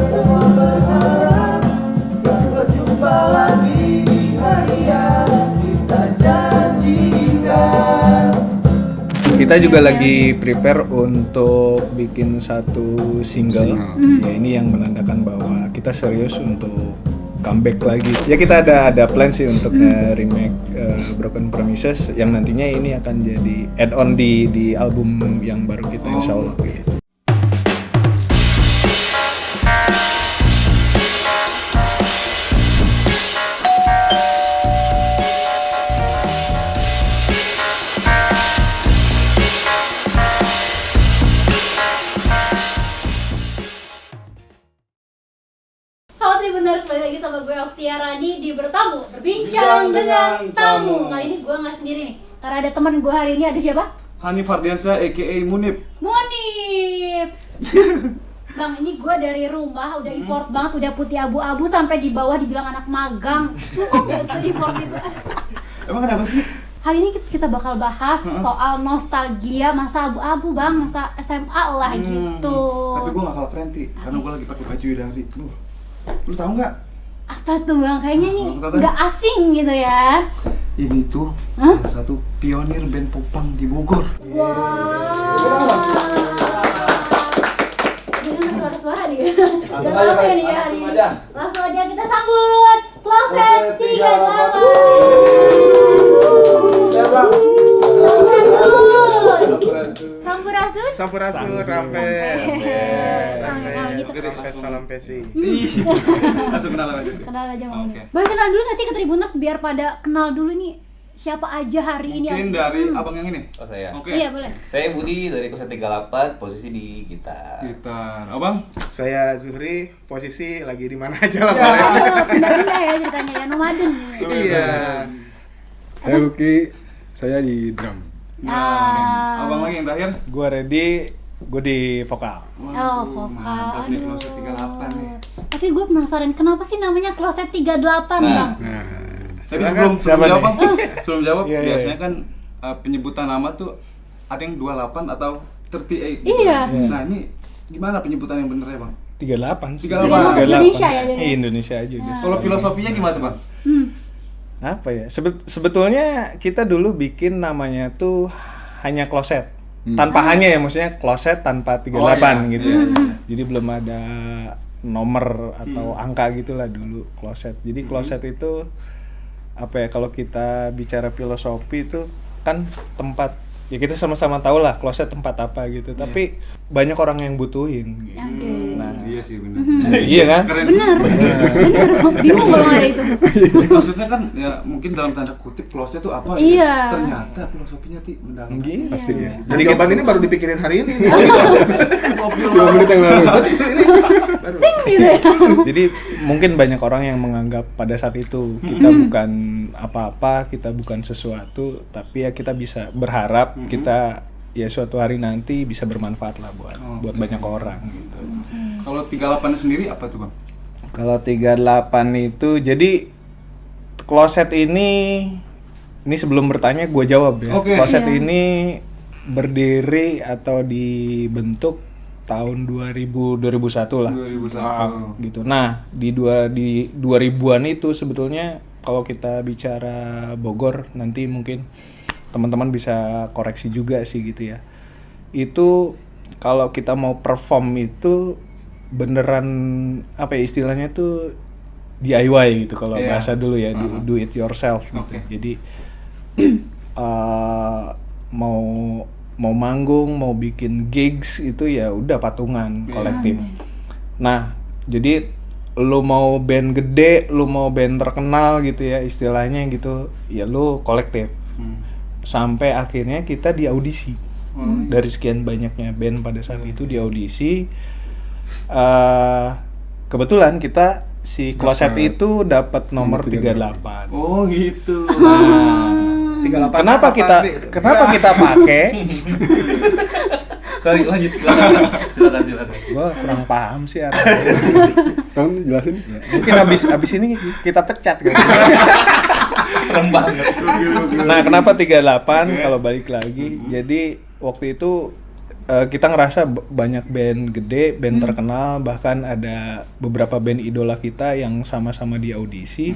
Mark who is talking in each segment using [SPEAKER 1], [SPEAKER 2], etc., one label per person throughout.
[SPEAKER 1] Semua berharap berjumpa lagi di hari yang kita janjikan.
[SPEAKER 2] Kita juga lagi prepare untuk bikin satu single. Ya ini yang menandakan bahwa kita serius untuk comeback lagi. Ya kita ada plan sih untuk remake Broken Promises yang nantinya ini akan jadi add-on di album yang baru kita insya Allah. Gitu.
[SPEAKER 3] Halo Tribuners, balik lagi sama gue Oktiarani di Berbincang dengan Tamu. Kali ini gue nggak sendiri nih, karena ada teman gue hari ini. Ada siapa?
[SPEAKER 4] Hanif Ardiansyah aka Munib.
[SPEAKER 3] Munib. Bang, ini gue dari rumah udah effort banget, udah putih abu-abu sampai di bawah dibilang anak magang. Gak se-effort itu.
[SPEAKER 4] Emang kenapa sih?
[SPEAKER 3] Hari ini kita bakal bahas soal nostalgia masa abu-abu bang, masa SMA lah gitu.
[SPEAKER 4] Tapi gue gak kalah keren Ti, karena gue lagi pakai baju dari lu tahu nggak?
[SPEAKER 3] Apa tuh bang? Kayaknya nih
[SPEAKER 4] Tahu.
[SPEAKER 3] nggak asing gitu ya.
[SPEAKER 4] Ini tuh salah satu pionir band popang di Bogor.
[SPEAKER 3] Wow. Dengan suara-suara nih.
[SPEAKER 4] Langsung aja,
[SPEAKER 3] apa ya nih ya?
[SPEAKER 4] langsung
[SPEAKER 3] Hari ini?
[SPEAKER 4] aja.
[SPEAKER 3] Langsung aja kita sambut Closet 38.
[SPEAKER 4] Siapa?
[SPEAKER 3] Sampurasun.
[SPEAKER 5] Sampurasun, rampe.
[SPEAKER 3] Gitu.
[SPEAKER 5] Salam pesi.
[SPEAKER 4] Langsung kenalan aja.
[SPEAKER 3] Kenal aja mau
[SPEAKER 4] Oke.
[SPEAKER 3] nih. Boleh kenal dulu nggak sih ke Tribuners biar pada kenal dulu nih siapa aja hari ini.
[SPEAKER 4] Mungkin dari abang yang ini.
[SPEAKER 6] Oh saya.
[SPEAKER 4] Oke.
[SPEAKER 3] Iya boleh.
[SPEAKER 6] Saya Budi dari Kosa 38, posisi di gitar.
[SPEAKER 4] Gitar. Abang?
[SPEAKER 5] Saya Zuhri, posisi lagi di mana aja lah.
[SPEAKER 3] Oh, pindah-pindah ya ceritanya ya, nomaden nih.
[SPEAKER 5] Iya.
[SPEAKER 7] Saya Lucky, saya di drum.
[SPEAKER 4] Abang lagi yang terakhir?
[SPEAKER 2] Gue ready, gue di vokal.
[SPEAKER 3] Oh, vokal.
[SPEAKER 4] Mantap nih
[SPEAKER 3] Aduh.
[SPEAKER 4] Closet 38 nih.
[SPEAKER 3] Tapi gue penasaran kenapa sih namanya Closet 38, Bang?
[SPEAKER 7] Nah,
[SPEAKER 4] Tapi
[SPEAKER 2] Silakan.
[SPEAKER 4] sebelum
[SPEAKER 2] Siapa
[SPEAKER 4] jawab,
[SPEAKER 2] nih?
[SPEAKER 4] sebelum jawab
[SPEAKER 2] Iya, iya,
[SPEAKER 4] biasanya kan penyebutan nama tuh ada yang 28 atau 38 gitu.
[SPEAKER 3] Iya.
[SPEAKER 4] Nah, ini gimana penyebutan yang bener ya, Bang?
[SPEAKER 2] 38 sih.
[SPEAKER 4] 38.
[SPEAKER 3] Indonesia ya, jadi?
[SPEAKER 2] Iya, Indonesia aja udah.
[SPEAKER 4] Kalau filosofinya gimana, Bang?
[SPEAKER 2] Apa ya? Sebetulnya kita dulu bikin namanya tuh hanya Closet. Tanpa hanya ya, maksudnya Closet tanpa 38
[SPEAKER 4] Oh, iya.
[SPEAKER 2] gitu ya. Jadi belum ada nomor atau angka gitulah dulu Closet. Jadi Closet itu apa ya, kalau kita bicara filosofi itu kan tempat, ya kita sama-sama tahu lah Closet tempat apa gitu. Tapi banyak orang yang butuhin gitu.
[SPEAKER 3] Oke.
[SPEAKER 2] Nah,
[SPEAKER 4] Iya sih bener.
[SPEAKER 2] iya kan?
[SPEAKER 4] Keren.
[SPEAKER 3] Benar. Bingung kalau nggak ada itu.
[SPEAKER 4] Maksudnya kan ya mungkin dalam tanda kutip closet itu apa?
[SPEAKER 3] Iya.
[SPEAKER 4] Ternyata filosofinya mendalam.
[SPEAKER 2] Gitu.
[SPEAKER 5] Pasti ya. Jadi jawaban ini baru dipikirin hari ini.
[SPEAKER 4] Ngopi
[SPEAKER 7] 2 menit yang lalu.
[SPEAKER 3] Ting gitu ya.
[SPEAKER 2] Jadi mungkin banyak orang yang menganggap pada saat itu kita bukan apa-apa, kita bukan sesuatu, tapi ya kita bisa berharap kita ya suatu hari nanti bisa bermanfaat lah buat banyak orang gitu.
[SPEAKER 4] Kalau 38 sendiri apa tuh, Bang?
[SPEAKER 2] Kalau 38 itu jadi Closet ini sebelum bertanya gue jawab ya.
[SPEAKER 4] Oke.
[SPEAKER 2] Closet
[SPEAKER 3] Iya.
[SPEAKER 2] ini berdiri atau dibentuk tahun 2001 lah.
[SPEAKER 4] 2001.
[SPEAKER 2] Gitu. Nah, di 2000-an itu sebetulnya kalau kita bicara Bogor nanti mungkin teman-teman bisa koreksi juga sih gitu ya. Itu kalau kita mau perform itu beneran apa ya istilahnya tuh DIY gitu kalau
[SPEAKER 4] Iya.
[SPEAKER 2] bahasa dulu ya, do it yourself gitu.
[SPEAKER 4] Oke.
[SPEAKER 2] Jadi mau manggung, mau bikin gigs itu ya udah patungan kolektif. Nah, jadi lu mau band gede, lu mau band terkenal gitu ya istilahnya gitu, ya lu kolektif. Sampai akhirnya kita di audisi. Dari sekian banyaknya band pada saat itu di audisi. Kebetulan kita si Closet itu dapat nomor 38.
[SPEAKER 4] Oh, gitu.
[SPEAKER 2] Nah, kenapa kita pakai?
[SPEAKER 6] Sorry, lanjut. Silakan.
[SPEAKER 2] Gua kurang paham sih artinya.
[SPEAKER 7] Tolong jelasin.
[SPEAKER 2] Mungkin abis ini kita pecat gitu.
[SPEAKER 6] Serem banget.
[SPEAKER 2] Nah, kenapa 38 kalau balik lagi? Jadi waktu itu kita ngerasa banyak band gede, band terkenal, bahkan ada beberapa band idola kita yang sama-sama di audisi.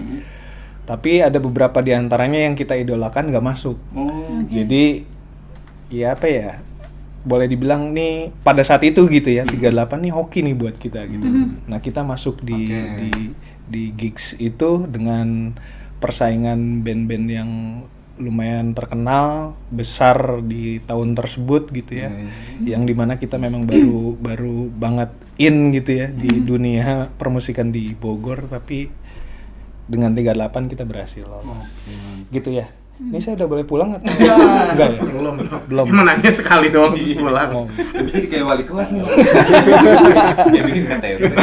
[SPEAKER 2] Tapi ada beberapa di antaranya yang kita idolakan nggak masuk. Jadi ya apa ya? Boleh dibilang nih pada saat itu gitu ya, 38 nih hoki nih buat kita gitu. Nah, kita masuk di gigs itu dengan persaingan band-band yang lumayan terkenal, besar di tahun tersebut gitu ya. Yang dimana kita memang baru banget in gitu ya di dunia permusikan di Bogor, tapi dengan 38 kita berhasil loh. Gitu ya. Ini saya udah boleh pulang atau enggak ya? Belum.
[SPEAKER 5] Cuma nanya sekali doang terus pulang.
[SPEAKER 2] Oh.
[SPEAKER 4] Jadi kayak wali kelas nih.
[SPEAKER 6] Dia bikin KTP.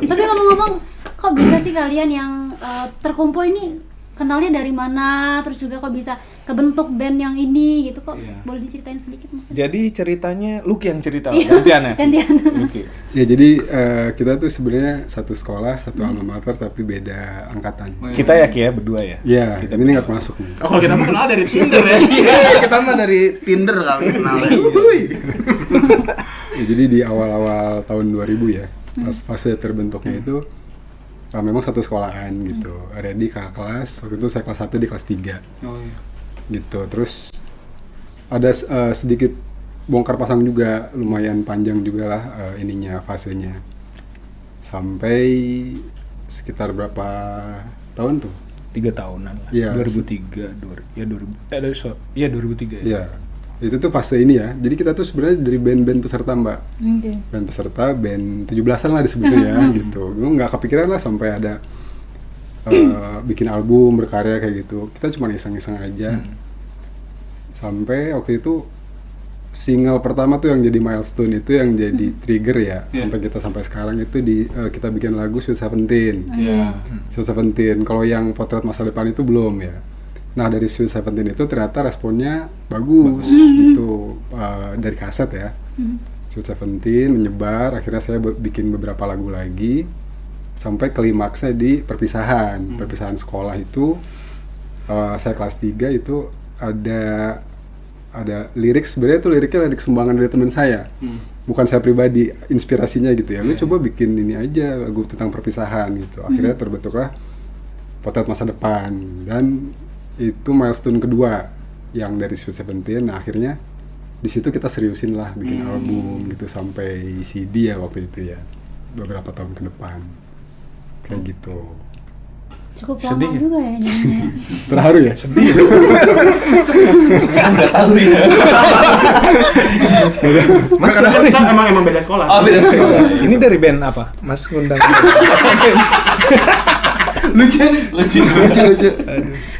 [SPEAKER 3] Tapi ngomong-ngomong, kok bisa sih kalian yang terkumpul ini kenalnya dari mana? Terus juga kok bisa kebentuk band yang ini gitu, kok boleh diceritain sedikit mungkin?
[SPEAKER 2] Jadi ceritanya Lucky yang cerita, gantian ya?
[SPEAKER 3] Gantian.
[SPEAKER 2] Lucky.
[SPEAKER 7] Ya jadi kita tuh sebenarnya satu sekolah, satu alma mater tapi beda angkatan.
[SPEAKER 2] Kita ya Ki ya, berdua ya?
[SPEAKER 7] Iya, ini nggak termasuk nih.
[SPEAKER 5] Oh, kalau kita mah kenal dari Tinder ya. Kita mah dari Tinder kali kenalnya.
[SPEAKER 7] Ya, jadi di awal-awal tahun 2000 ya, pas fase terbentuknya itu memang satu sekolahan gitu. Ready kakak kelas, waktu itu saya kelas 1 di kelas 3. Gitu. Terus ada sedikit bongkar pasang juga, lumayan panjang juga lah ininya fasenya. Sampai sekitar berapa tahun tuh?
[SPEAKER 2] 3 tahunan lah.
[SPEAKER 7] Iya.
[SPEAKER 2] 2003, 2003 ya.
[SPEAKER 7] Iya. Itu tuh fase ini ya. Jadi kita tuh sebenarnya dari band-band peserta, Mbak. Band peserta, band 17-an lah disebutnya ya gitu. Gue nggak kepikiran lah sampai ada bikin album, berkarya kayak gitu. Kita cuma iseng-iseng aja. Sampai waktu itu single pertama tuh yang jadi milestone, itu yang jadi trigger ya. Sampai kita sampai sekarang itu kita bikin lagu Sweet Seventeen. Sweet Seventeen. Kalau yang Potret Masa Depan itu belum ya. Nah, dari Sweet Seventeen itu ternyata responnya bagus gitu, dari kaset ya. Sweet Seventeen menyebar, akhirnya saya bikin beberapa lagu lagi sampai klimaksnya di perpisahan sekolah itu. Saya kelas 3 itu ada lirik, sebenarnya itu liriknya lirik sumbangan dari teman saya, bukan saya pribadi, inspirasinya gitu ya. Lu coba bikin ini aja lagu tentang perpisahan gitu. Akhirnya terbentuklah Potret Masa Depan, dan itu milestone kedua yang dari Sweet Seventeen. Nah, akhirnya di situ kita seriusin lah bikin album gitu sampai CD ya waktu itu ya, beberapa tahun ke depan kayak gitu.
[SPEAKER 3] Cukup lama juga ya jadinya.
[SPEAKER 7] Terharu ya? Sedih.
[SPEAKER 6] Nggak tahu ya.
[SPEAKER 5] Mas, kadang kita emang beda sekolah.
[SPEAKER 6] Oh, beda sekolah.
[SPEAKER 2] Ini dari band apa? Mas ngundang.
[SPEAKER 5] Lucu.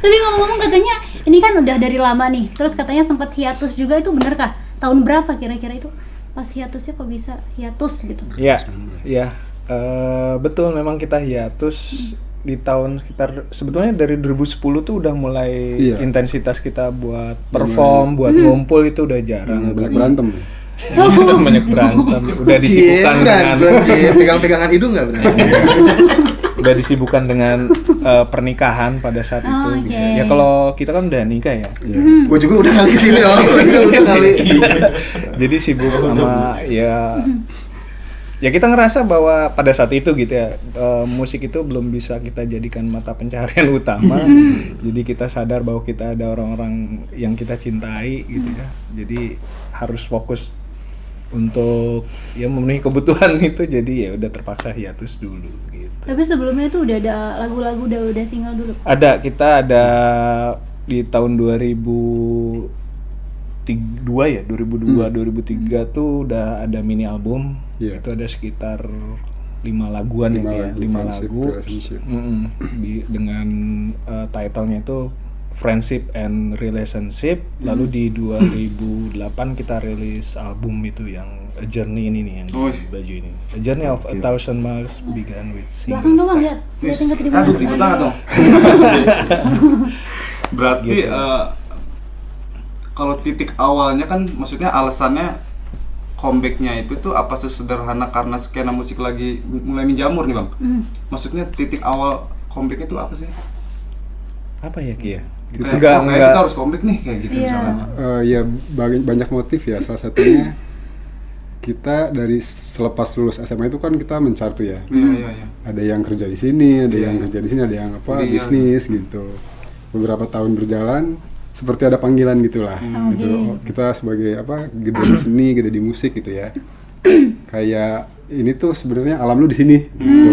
[SPEAKER 3] Tapi ngomong-ngomong, katanya ini kan udah dari lama nih, terus katanya sempat hiatus juga, itu bener kah? Tahun berapa kira-kira itu? Pas hiatusnya kok bisa hiatus gitu?
[SPEAKER 2] Iya, betul, memang kita hiatus di tahun sekitar, sebetulnya dari 2010 tuh udah mulai intensitas kita buat perform, buat ngumpul itu udah jarang.
[SPEAKER 7] Banyak berantem.
[SPEAKER 2] Udah banyak berantem, udah disibukkan dengan
[SPEAKER 5] pegang-pegangan hidung nggak benar?
[SPEAKER 2] udah disibukkan dengan pernikahan pada saat itu. Gitu. Ya kalau kita kan udah nikah ya.
[SPEAKER 5] Gue juga udah kali kesini udah kali.
[SPEAKER 2] Jadi sibuk sama ya kita ngerasa bahwa pada saat itu gitu ya, musik itu belum bisa kita jadikan mata pencaharian utama. Jadi kita sadar bahwa kita ada orang-orang yang kita cintai gitu ya. Jadi harus fokus untuk ya memenuhi kebutuhan itu, jadi ya udah terpaksa hiatus dulu gitu.
[SPEAKER 3] Tapi sebelumnya itu udah ada lagu-lagu, udah single dulu?
[SPEAKER 2] Kita ada di tahun 2002 ya, 2003 tuh udah ada mini album. Itu ada sekitar 5 laguan 5 lagu dengan title-nya itu Friendship and Relationship. Lalu di 2008 kita rilis album itu yang A Journey ini nih, yang di baju ini. A Journey of a Thousand Miles Began with
[SPEAKER 3] Belakang
[SPEAKER 2] Single
[SPEAKER 3] dong,
[SPEAKER 2] Star.
[SPEAKER 3] lihat tingkat di mana.
[SPEAKER 4] Tepuk tangan dong. Berarti kalau titik awalnya kan, maksudnya alasannya comebacknya itu tuh apa sesederhana karena skena musik lagi mulai menjamur nih Bang? Maksudnya titik awal comebacknya itu apa sih?
[SPEAKER 2] Apa ya Ki ya? Enggak.
[SPEAKER 4] kita harus comeback nih kayak gitu
[SPEAKER 3] Iya.
[SPEAKER 4] misalnya.
[SPEAKER 7] Ya banyak motif ya. Salah satunya kita dari selepas lulus SMA itu kan kita mencari tuh ya.
[SPEAKER 4] Iya.
[SPEAKER 7] Ada yang kerja di sini, ada yang kerja di sini, ada yang
[SPEAKER 4] Kuliah.
[SPEAKER 7] bisnis gitu. Beberapa tahun berjalan seperti ada panggilan gitulah. Gitu. Oh, kita sebagai gede di seni, gede di musik gitu ya. Kayak ini tuh sebenarnya alam lu di sini gitu.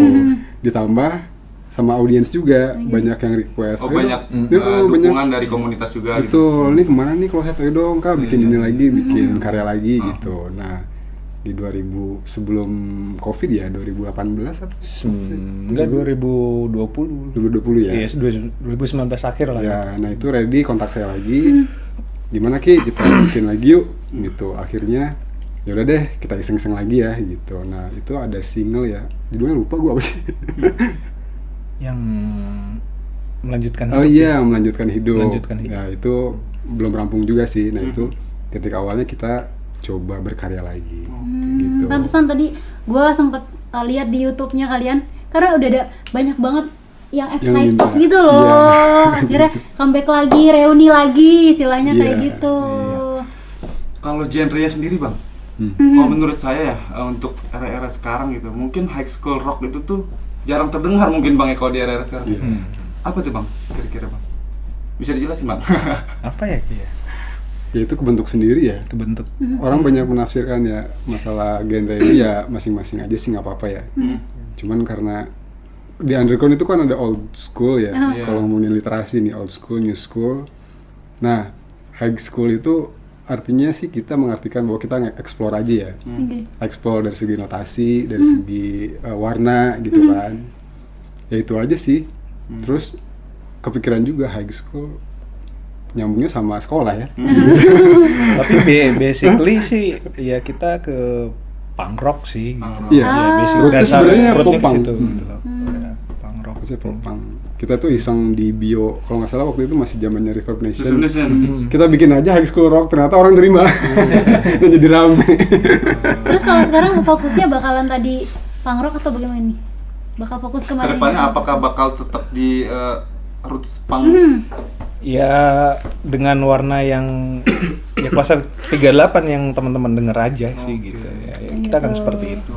[SPEAKER 7] Ditambah sama audiens juga banyak yang request.
[SPEAKER 4] Oh,
[SPEAKER 7] "Ayo
[SPEAKER 4] banyak
[SPEAKER 7] dong."
[SPEAKER 4] dukungan dari komunitas juga gitu.
[SPEAKER 7] Betul, ini kemana nih kloset, ayo dong Kak bikin ini lagi, bikin karya lagi gitu. Nah di 2000 sebelum Covid ya 2018 apa?
[SPEAKER 2] Enggak 2020.
[SPEAKER 7] 2020 ya.
[SPEAKER 2] Iya, 2019 akhir lah.
[SPEAKER 7] Ya, nah itu ready kontak saya lagi. Gimana Ki kita bikin lagi yuk gitu. Akhirnya ya udah deh kita iseng-iseng lagi ya gitu. Nah itu ada single ya, judulnya lupa gua apa sih.
[SPEAKER 2] Yang melanjutkan
[SPEAKER 7] Oh
[SPEAKER 2] hidup.
[SPEAKER 7] iya, melanjutkan hidup.
[SPEAKER 2] Melanjutkan hidup.
[SPEAKER 7] Ya itu belum rampung juga sih. Nah itu ketika awalnya kita coba berkarya lagi gitu.
[SPEAKER 3] Pantesan tadi gue sempet lihat di YouTube-nya kalian karena udah ada banyak banget yang excited
[SPEAKER 7] minta.
[SPEAKER 3] gitu loh.
[SPEAKER 7] Iya.
[SPEAKER 3] Akhirnya comeback lagi, reuni lagi, istilahnya kayak
[SPEAKER 7] Iya,
[SPEAKER 3] gitu.
[SPEAKER 4] Kalau genrenya sendiri bang,
[SPEAKER 3] Mhm.
[SPEAKER 4] kalau menurut saya ya untuk era-era sekarang gitu, mungkin high school rock itu tuh jarang terdengar mungkin bang ya kalau di era-era sekarang.
[SPEAKER 7] Iya.
[SPEAKER 4] Apa tuh bang kira-kira bang? Bisa dijelasin bang?
[SPEAKER 2] Apa ya Ki ya?
[SPEAKER 7] Ya itu kebentuk sendiri ya.
[SPEAKER 2] Kebentuk.
[SPEAKER 7] Orang banyak menafsirkan ya masalah genre ini ya masing-masing aja sih nggak apa-apa ya. Cuman karena di underground itu kan ada old school ya.
[SPEAKER 4] Iya.
[SPEAKER 7] Kalau ngomongin literasi nih old school, new school. Nah high school itu artinya sih kita mengartikan bahwa kita nge-explore aja ya.
[SPEAKER 3] Oke.
[SPEAKER 7] Explore dari segi notasi, dari segi warna gitu kan. Ya itu aja sih. Terus kepikiran juga high school nyambungnya sama sekolah ya.
[SPEAKER 2] Tapi basically sih ya kita ke punk rock sih gitu.
[SPEAKER 7] Iya.
[SPEAKER 2] Ya, basic
[SPEAKER 7] Rootsnya
[SPEAKER 2] dasar
[SPEAKER 7] sebenarnya
[SPEAKER 2] rootnya ke
[SPEAKER 7] pop-punk.
[SPEAKER 2] situ gitu loh. Ya, punk rock.
[SPEAKER 7] Maksudnya popang. Kita tuh iseng di bio, kalau nggak salah waktu itu masih zamannya Reverb Nation. Kita bikin aja high school rock, ternyata orang terima. Dan jadi rame.
[SPEAKER 3] Terus kalau sekarang fokusnya bakalan tadi punk rock atau bagaimana nih? Bakal fokus kemana?
[SPEAKER 4] Kedepannya
[SPEAKER 3] nih?
[SPEAKER 4] apakah bakal tetap di roots punk?
[SPEAKER 2] Ya dengan warna yang ya kluster 38 yang teman-teman denger aja sih gitu ya. Ya, kita kan
[SPEAKER 3] Gitu.
[SPEAKER 2] seperti itu.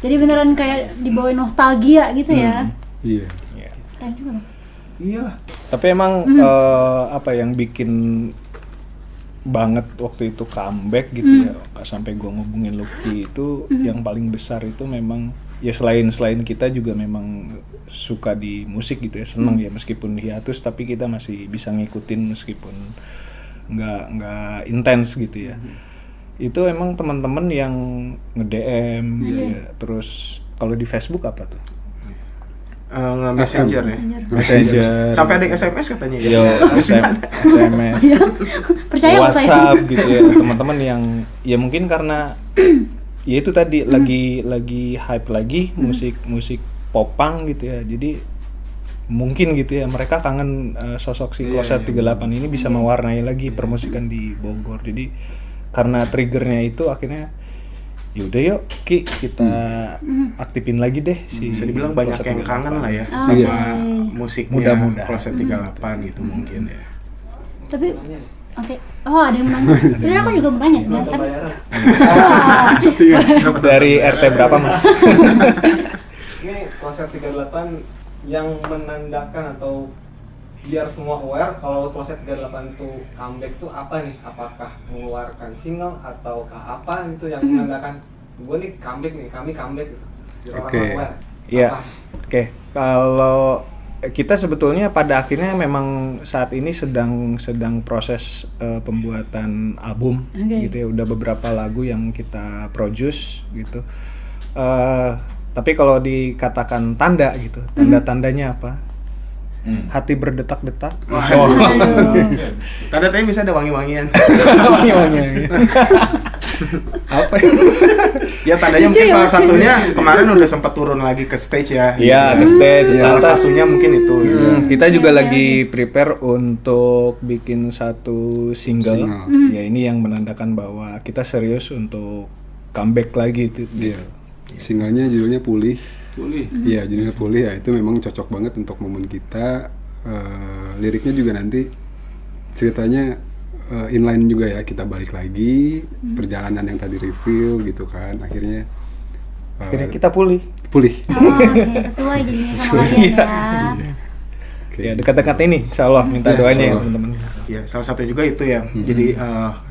[SPEAKER 3] Jadi beneran kayak dibawain nostalgia gitu ya.
[SPEAKER 7] Iya.
[SPEAKER 2] Ya.
[SPEAKER 3] Keren juga loh.
[SPEAKER 4] Iya.
[SPEAKER 2] Tapi emang apa yang bikin banget waktu itu comeback gitu ya, sampai gua ngubungin Lucky itu yang paling besar itu memang ya selain kita juga memang suka di musik gitu ya, seneng ya meskipun hiatus tapi kita masih bisa ngikutin meskipun nggak intens gitu ya. Itu emang teman-teman yang nge-DM gitu ya. Terus kalau di Facebook apa tuh?
[SPEAKER 5] Nge-messenger ya.
[SPEAKER 2] Messenger.
[SPEAKER 5] Sampai ada SMS katanya ya.
[SPEAKER 2] Yo, SMS.
[SPEAKER 3] Percaya nggak saya?
[SPEAKER 2] WhatsApp gitu ya, teman-teman yang ya mungkin karena ya itu tadi lagi hype lagi musik popang gitu ya. Jadi mungkin gitu ya mereka kangen sosok si Kloset 38 ini bisa mewarnai lagi permusikan di Bogor. Jadi karena triggernya itu akhirnya yaudah yuk Ki kita aktifin lagi deh si
[SPEAKER 5] Bisa dibilang banyak
[SPEAKER 2] Kloset
[SPEAKER 5] yang
[SPEAKER 2] 38.
[SPEAKER 5] kangen lah ya
[SPEAKER 3] Oh,
[SPEAKER 5] sama
[SPEAKER 3] iya.
[SPEAKER 5] musiknya
[SPEAKER 2] Mudah-mudahan.
[SPEAKER 5] Kloset 38 gitu mungkin ya.
[SPEAKER 3] Tapi oke. Oh, ada yang menanya. Sebenarnya aku juga mau tanya sebenarnya kan.
[SPEAKER 2] Dari RT berapa Mas?
[SPEAKER 8] Ini Kloset 38 yang menandakan atau biar semua aware kalau Kloset 38 itu comeback tuh apa nih? Apakah mengeluarkan single ataukah apa gitu yang menandakan gue nih comeback nih, kami comeback gitu. Biar
[SPEAKER 7] Oke.
[SPEAKER 8] orang aware.
[SPEAKER 2] Iya.
[SPEAKER 8] Apa?
[SPEAKER 2] Oke, kalau kita sebetulnya pada akhirnya memang saat ini sedang proses pembuatan album
[SPEAKER 3] Oke.
[SPEAKER 2] gitu ya. Udah beberapa lagu yang kita produce gitu. Tapi kalau dikatakan tanda gitu, tanda-tandanya apa? Hati berdetak-detak.
[SPEAKER 5] Tanda tanya bisa ada wangi-wangian.
[SPEAKER 2] Wangi-wangi. Apa ya?
[SPEAKER 5] Ya tandanya mungkin salah satunya kemarin udah sempat turun lagi ke stage ya.
[SPEAKER 2] Iya, ke stage.
[SPEAKER 5] Salah
[SPEAKER 2] Lantas,
[SPEAKER 5] satunya mungkin itu.
[SPEAKER 2] kita juga
[SPEAKER 3] Iya,
[SPEAKER 2] lagi prepare untuk bikin satu single. Ya ini yang menandakan bahwa kita serius untuk comeback lagi itu.
[SPEAKER 7] Iya. Singlenya judulnya Pulih.
[SPEAKER 4] Boleh.
[SPEAKER 7] Iya, judulnya Pulih ya itu memang cocok banget untuk momen kita liriknya juga nanti ceritanya inline juga ya, kita balik lagi perjalanan yang tadi review gitu kan, akhirnya
[SPEAKER 2] kita pulih.
[SPEAKER 3] Oh, oke, sesuai jadinya sama kalian ya.
[SPEAKER 2] Ya dekat-dekat ini, insya Allah minta
[SPEAKER 7] Ya,
[SPEAKER 2] doanya ya
[SPEAKER 7] insya Allah.
[SPEAKER 2] teman-teman.
[SPEAKER 5] Ya, salah satu juga itu ya. Jadi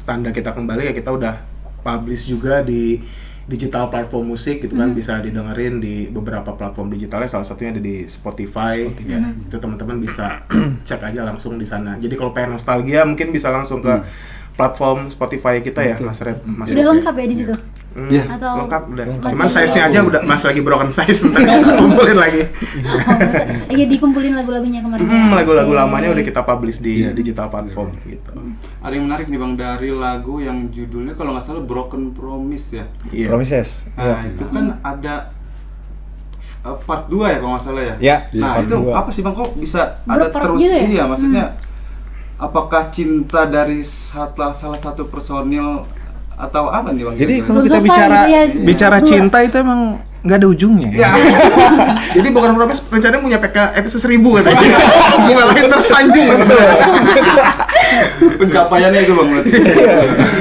[SPEAKER 5] tanda kita kembali ya, kita udah publish juga di digital platform musik gitu kan, bisa didengerin di beberapa platform digitalnya, salah satunya ada di Spotify. Ya. Itu teman-teman bisa cek aja langsung di sana. Jadi kalau pengen nostalgia mungkin bisa langsung ke platform Spotify kita ya, Mas Red. Mas
[SPEAKER 3] Sudah
[SPEAKER 5] Red,
[SPEAKER 3] lengkap ya di situ?
[SPEAKER 7] Iya.
[SPEAKER 3] Atau
[SPEAKER 5] lengkap udah.
[SPEAKER 3] masih
[SPEAKER 5] Cuman
[SPEAKER 3] ada
[SPEAKER 5] size-nya
[SPEAKER 3] lagu?
[SPEAKER 5] aja udah masih lagi broken size, ntar kita kumpulin lagi.
[SPEAKER 3] Iya, dikumpulin lagu-lagunya kemarin.
[SPEAKER 5] Lagu-lagu
[SPEAKER 3] Oke.
[SPEAKER 5] lamanya udah kita publish di digital platform gitu.
[SPEAKER 4] Ada yang menarik nih Bang, dari lagu yang judulnya kalau nggak salah Broken Promise ya.
[SPEAKER 5] Iya.
[SPEAKER 2] Promises.
[SPEAKER 4] Nah, itu kan ada part 2 ya kalau nggak salah ya.
[SPEAKER 2] Ya,
[SPEAKER 4] Nah,
[SPEAKER 2] part
[SPEAKER 4] itu
[SPEAKER 2] dua.
[SPEAKER 4] apa sih Bang, kok bisa ada
[SPEAKER 3] Berpart
[SPEAKER 4] terus
[SPEAKER 3] gitu ya?
[SPEAKER 4] iya, maksudnya apakah cinta dari salah satu personil atau apa nih Bang?
[SPEAKER 2] Jadi
[SPEAKER 4] kira-kira?
[SPEAKER 2] kalau
[SPEAKER 3] Belum
[SPEAKER 2] kita
[SPEAKER 3] selesai
[SPEAKER 2] bicara
[SPEAKER 3] gitu ya.
[SPEAKER 2] bicara
[SPEAKER 3] Dua.
[SPEAKER 2] cinta itu emang nggak ada ujungnya.
[SPEAKER 5] Ya. Jadi bukan Promise rencananya punya PK episode 1000 katanya. Bunga lain tersanjung sebenarnya.
[SPEAKER 4] pencapaiannya itu Bang berarti.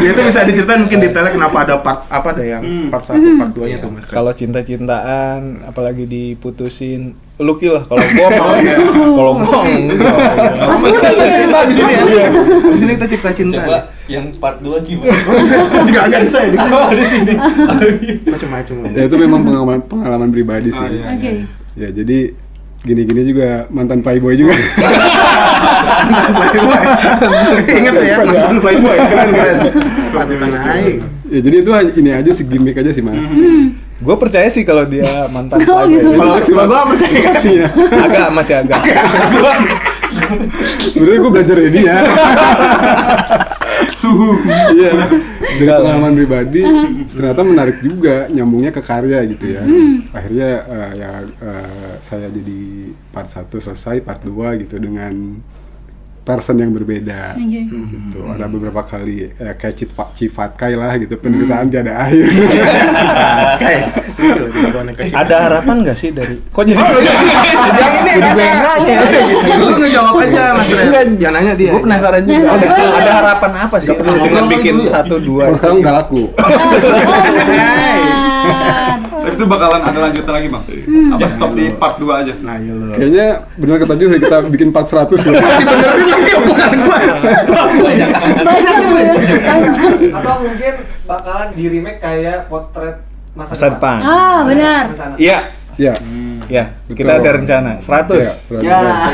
[SPEAKER 5] Biasa bisa diceritain mungkin detailnya kenapa ada part apa ada yang part 1, part 2-nya tuh Mas.
[SPEAKER 2] Kalau cinta-cintaan, apalagi diputusin, luki lah. Kalau gua mau, kalau gua enggak.
[SPEAKER 3] Mas Budi
[SPEAKER 5] Kita
[SPEAKER 3] gitu.
[SPEAKER 5] cerita di sini ya. Di sini kita cerita cinta.
[SPEAKER 6] Coba yang part 2 gimana?
[SPEAKER 5] Enggak di saya, di sini. Macam-macam.
[SPEAKER 7] Ya itu memang pengalaman pribadi sih.
[SPEAKER 3] Oke.
[SPEAKER 7] Ya jadi gini-gini juga mantan playboy juga.
[SPEAKER 5] Ingat ya, mantan playboy keren. Panutan aing.
[SPEAKER 7] Ya jadi itu ini aja sih, gimmick aja sih Mas.
[SPEAKER 2] Gua percaya sih kalau dia mantan
[SPEAKER 3] Oh, gitu.
[SPEAKER 2] playboy.
[SPEAKER 5] Kalau gua percaya kan sih ya.
[SPEAKER 2] Masih agak.
[SPEAKER 7] Sebenarnya gue belajar dari dia.
[SPEAKER 5] Suhu.
[SPEAKER 7] Iya. Dari pengalaman pribadi ternyata menarik juga, nyambungnya ke karya gitu ya. Akhirnya saya jadi part 1 selesai, part 2 gitu dengan person yang berbeda.
[SPEAKER 3] Oke.
[SPEAKER 7] Gitu. Ada beberapa kali kayak Cifatkai lah gitu, penderitaan tiada akhir.
[SPEAKER 5] Kayak
[SPEAKER 2] Ada harapan nggak sih dari? Kok jadi?
[SPEAKER 5] yang ini
[SPEAKER 2] Jadi gue yang nanya.
[SPEAKER 5] Lu ngejawab aja Mas Ren.
[SPEAKER 2] Enggak.
[SPEAKER 5] Yang nanya dia.
[SPEAKER 2] Gue penasaran juga.
[SPEAKER 3] Nah,
[SPEAKER 2] Ada,
[SPEAKER 3] gue-
[SPEAKER 2] ada harapan apa sih dengan bikin 1, 2?
[SPEAKER 7] Kalau sekarang nggak laku.
[SPEAKER 4] Tapi itu bakalan ada lanjutan lagi Bang. Apa stop di part 2 aja?
[SPEAKER 5] Nah, iya lo.
[SPEAKER 7] Kayaknya benar kata Juh, kita bikin part 100 ya.
[SPEAKER 5] Dibenerin lagi omongan gua.
[SPEAKER 8] Atau mungkin bakalan di remake kayak potret
[SPEAKER 2] Masa depan.
[SPEAKER 3] Ah, benar.
[SPEAKER 8] Rencana.
[SPEAKER 2] Iya,
[SPEAKER 7] Ya.
[SPEAKER 2] ya. Kita ada rencana 100.
[SPEAKER 7] Ya.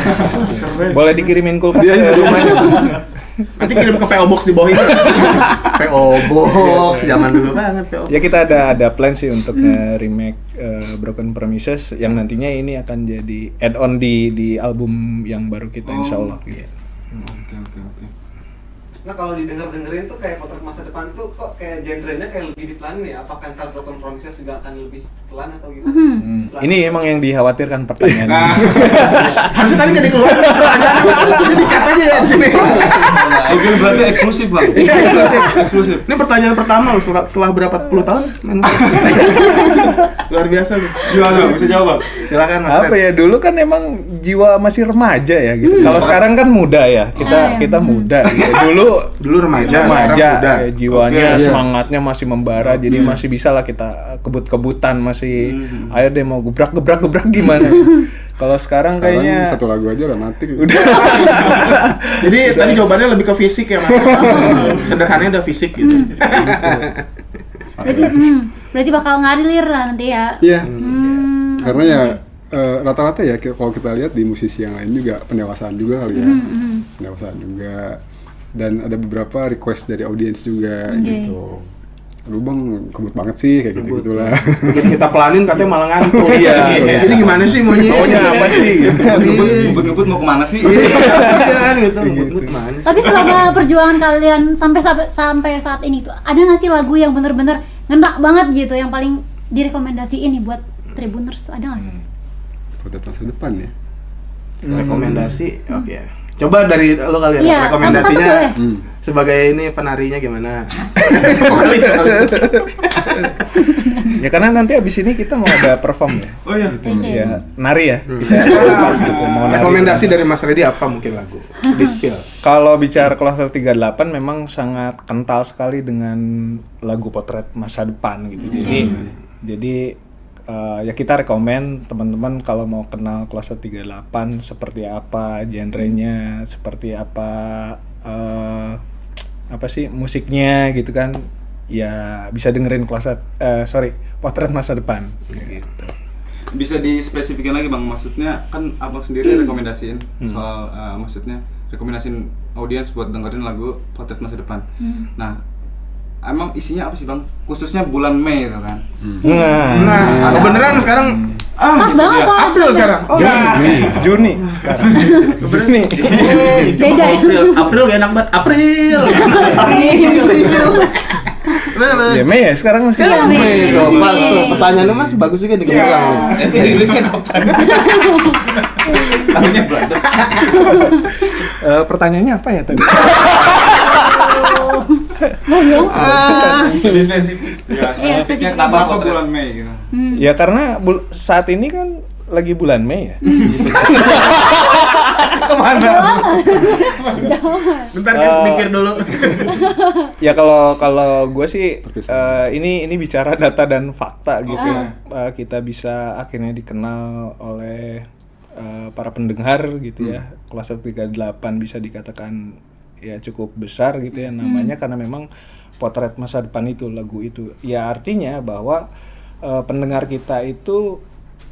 [SPEAKER 2] Boleh dikirimin kulkas
[SPEAKER 7] Iya, iya.
[SPEAKER 2] ke rumahnya.
[SPEAKER 5] Nanti kirim ke PO Box di bawah ini. PO Box zaman dulu banget PO.
[SPEAKER 2] Ya kita ada plan sih untuk remake Broken Promises yang nantinya ini akan jadi add-on di album yang baru kita insya Allah. Gitu.
[SPEAKER 4] Oke.
[SPEAKER 8] Nah kalau didengar-dengerin tuh kayak potret masa depan tuh kok kayak genrenya kayak lebih dipelanin ya? Apakah ntar Broken Promises juga akan lebih pelan atau gimana? Pelan.
[SPEAKER 2] Ini emang yang dikhawatirkan pertanyaannya.
[SPEAKER 5] Harusnya tadi nggak dikeluarin pertanyaan. Jadi cut aja ya di sini.
[SPEAKER 4] Oke, berarti eksklusif Bang.
[SPEAKER 5] Iya,
[SPEAKER 4] Eksklusif.
[SPEAKER 5] Ini pertanyaan pertama loh setelah berapa puluh tahun main musik. Luar biasa loh.
[SPEAKER 4] Gimana Bang? Bisa jawab Bang?
[SPEAKER 5] Silakan Mas
[SPEAKER 2] Apa
[SPEAKER 5] Ren.
[SPEAKER 2] ya, dulu kan emang jiwa masih remaja ya gitu. Kalau sekarang kan muda ya, kita muda gitu.
[SPEAKER 5] Dulu remaja,
[SPEAKER 2] Remaja,
[SPEAKER 5] sekarang udah.
[SPEAKER 2] ya, jiwanya,
[SPEAKER 5] Oke, iya.
[SPEAKER 2] semangatnya masih membara, jadi masih bisa lah kita kebut-kebutan, masih ayo deh mau gebrak gimana. Kalau sekarang
[SPEAKER 7] Sekarang
[SPEAKER 2] kayaknya
[SPEAKER 7] satu lagu aja udah mati.
[SPEAKER 5] Jadi tadi jawabannya lebih ke fisik ya Mas. Sederhananya udah fisik gitu.
[SPEAKER 3] Berarti bakal ngarilir lah nanti ya.
[SPEAKER 7] Iya. Karena ya rata-rata ya kalau kita lihat di musisi yang lain juga pendewasaan juga kali ya. Pendewasaan juga. Dan ada beberapa request dari audiens juga gitu. Aduh bang, kebut banget sih kayak gitu-gitulah.
[SPEAKER 5] Begitu kita pelanin katanya malah ngantuk.
[SPEAKER 2] Iya.
[SPEAKER 5] Jadi gimana sih maunya?
[SPEAKER 2] Maunya apa sih?
[SPEAKER 4] Ngebut-ngebut mau kemana sih?
[SPEAKER 5] Iya kan gitu. Ngebut kemana sih?
[SPEAKER 3] Tapi selama perjuangan kalian sampai saat ini tuh ada nggak sih lagu yang bener-bener ngena banget gitu, yang paling direkomendasiin nih buat Tribuners tuh, ada nggak sih?
[SPEAKER 7] Potret masa depan ya.
[SPEAKER 5] Rekomendasi, oke. Coba dari lo kali ya,
[SPEAKER 3] Iya,
[SPEAKER 5] rekomendasinya
[SPEAKER 3] satu-satu boleh.
[SPEAKER 5] sebagai ini penarinya gimana?
[SPEAKER 2] Ya karena nanti abis ini kita mau ada perform ya.
[SPEAKER 4] Oh iya.
[SPEAKER 3] Oke.
[SPEAKER 2] Ya, nari ya. Kita gitu, mau nari.
[SPEAKER 5] Rekomendasi dari Mas Reddy apa mungkin lagu? Di spill.
[SPEAKER 2] Kalau bicara Kloser 38 memang sangat kental sekali dengan lagu potret masa depan gitu. Jadi ya kita rekomen teman-teman kalau mau kenal Kloser 38 seperti apa genrenya, seperti apa sih musiknya gitu kan. Ya bisa dengerin potret masa depan gitu.
[SPEAKER 4] Bisa dispesifikan lagi Bang, maksudnya kan Abang sendiri rekomendasiin soal maksudnya rekomendasiin audiens buat dengerin lagu Potret Masa Depan. Nah, emang isinya apa sih Bang? Khususnya bulan Mei itu kan.
[SPEAKER 5] Nah, beneran sekarang
[SPEAKER 3] Pas banget soal
[SPEAKER 5] April sekarang. Oh,
[SPEAKER 2] Juni sekarang. Juni.
[SPEAKER 3] Beda ya.
[SPEAKER 5] April gak enak banget. April.
[SPEAKER 2] Ya Mei ya sekarang masih.
[SPEAKER 3] Iya, Mei.
[SPEAKER 5] Mei,
[SPEAKER 3] Masih
[SPEAKER 5] pas
[SPEAKER 3] Mei.
[SPEAKER 5] tuh pertanyaannya masih bagus juga nih kebetulan.
[SPEAKER 6] Nanti rilisnya kapan? Tahunnya berapa?
[SPEAKER 2] Pertanyaannya apa ya tadi?
[SPEAKER 6] Lebih spesifik.
[SPEAKER 4] Ya,
[SPEAKER 3] Iya,
[SPEAKER 4] spesifiknya
[SPEAKER 3] spesifik.
[SPEAKER 4] kenapa bulan Mei gitu.
[SPEAKER 2] Ya karena saat ini kan lagi bulan Mei ya.
[SPEAKER 5] Bentar guys, mikir dulu.
[SPEAKER 2] Ya kalau gue sih ini bicara data dan fakta gitu ya. Kita bisa akhirnya dikenal oleh para pendengar gitu ya. Kloser 38 bisa dikatakan ya cukup besar gitu ya namanya karena memang potret masa depan itu lagu itu. Ya artinya bahwa pendengar kita itu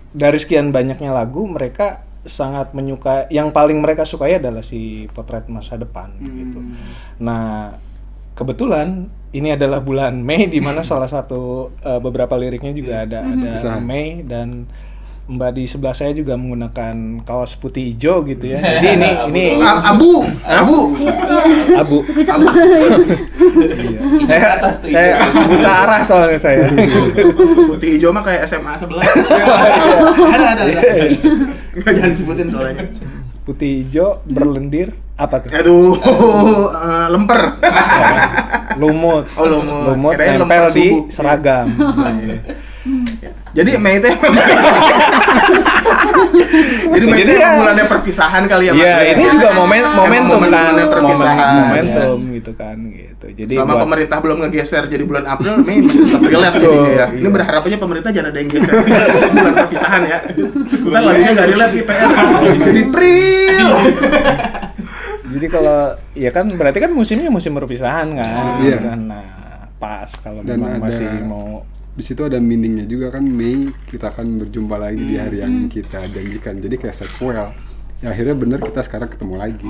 [SPEAKER 2] dari sekian banyaknya lagu mereka sangat menyukai, yang paling mereka sukai adalah si potret masa depan gitu. Nah, kebetulan ini adalah bulan Mei di mana salah satu beberapa liriknya juga ada Mei, dan Mbak di sebelah saya juga menggunakan kaos putih hijau gitu ya. Jadi ini
[SPEAKER 5] Abu.
[SPEAKER 2] abu.
[SPEAKER 3] Abu.
[SPEAKER 2] Iya. Saya buta arah soalnya saya.
[SPEAKER 5] Putih hijau mah kayak SMA sebelah. Ada. Jangan disebutin soalnya.
[SPEAKER 2] Putih hijau berlendir apa tuh?
[SPEAKER 5] Aduh, lemper.
[SPEAKER 2] Lumut.
[SPEAKER 5] Oh, lumut.
[SPEAKER 2] Lumut
[SPEAKER 5] Kirain
[SPEAKER 2] nempel
[SPEAKER 5] lemper
[SPEAKER 2] di
[SPEAKER 5] subuh.
[SPEAKER 2] seragam.
[SPEAKER 5] Jadi Mei teh. Jadi Mei teh
[SPEAKER 2] ya.
[SPEAKER 5] bulannya perpisahan kali ya Mas.
[SPEAKER 2] Iya, ini juga momentum
[SPEAKER 5] Emang
[SPEAKER 2] kan,
[SPEAKER 5] bulannya perpisahan.
[SPEAKER 2] momentum gitu kan gitu. Jadi
[SPEAKER 5] Selama pemerintah belum ngegeser jadi bulan April, Mei masih tetap relate jadinya ya. Ini berharapnya pemerintah jangan ada yang geser bulan perpisahan ya. Kita lagunya nggak relate di PR. Jadi April.
[SPEAKER 2] Jadi kalau ya kan berarti kan musimnya musim perpisahan kan.
[SPEAKER 7] Iya.
[SPEAKER 2] Kan. Nah, pas kalau
[SPEAKER 7] Dan
[SPEAKER 2] memang
[SPEAKER 7] ada-
[SPEAKER 2] masih mau
[SPEAKER 7] Di situ ada meaningnya juga kan, Mei kita akan berjumpa lagi di hari yang kita janjikan. Jadi kayak sequel. Ya akhirnya bener kita sekarang ketemu lagi.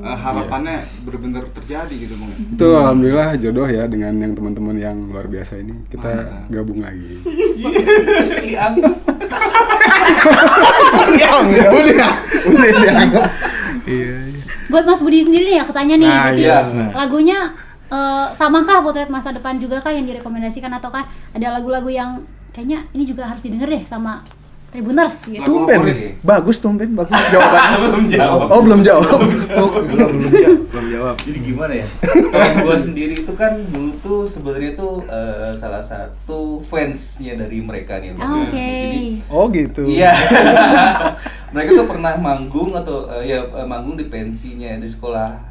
[SPEAKER 4] Harapannya benar-benar terjadi gitu Bang.
[SPEAKER 7] Itu alhamdulillah jodoh ya dengan yang teman-teman yang luar biasa ini. Kita gabung lagi.
[SPEAKER 3] Buat Mas Budi sendiri nih aku tanya nih,
[SPEAKER 5] Nah,
[SPEAKER 3] berarti
[SPEAKER 5] iya.
[SPEAKER 3] lagunya samakah potret masa depan juga kah yang direkomendasikan, ataukah ada lagu-lagu yang kayaknya ini juga harus didengar deh sama Tribuners gitu?
[SPEAKER 2] tumben. Bagus tumben, bagus jawabannya.
[SPEAKER 6] Belum jawab.
[SPEAKER 2] Oh, belum jawab.
[SPEAKER 5] Belum jawab.
[SPEAKER 6] Jadi gimana ya? Kalau gua sendiri itu kan dulu tuh sebenarnya tuh salah satu fansnya dari mereka nih.
[SPEAKER 3] Ah, oke.
[SPEAKER 6] Jadi
[SPEAKER 2] Oh gitu.
[SPEAKER 6] iya. Mereka tuh pernah manggung atau manggung di pensinya di sekolah.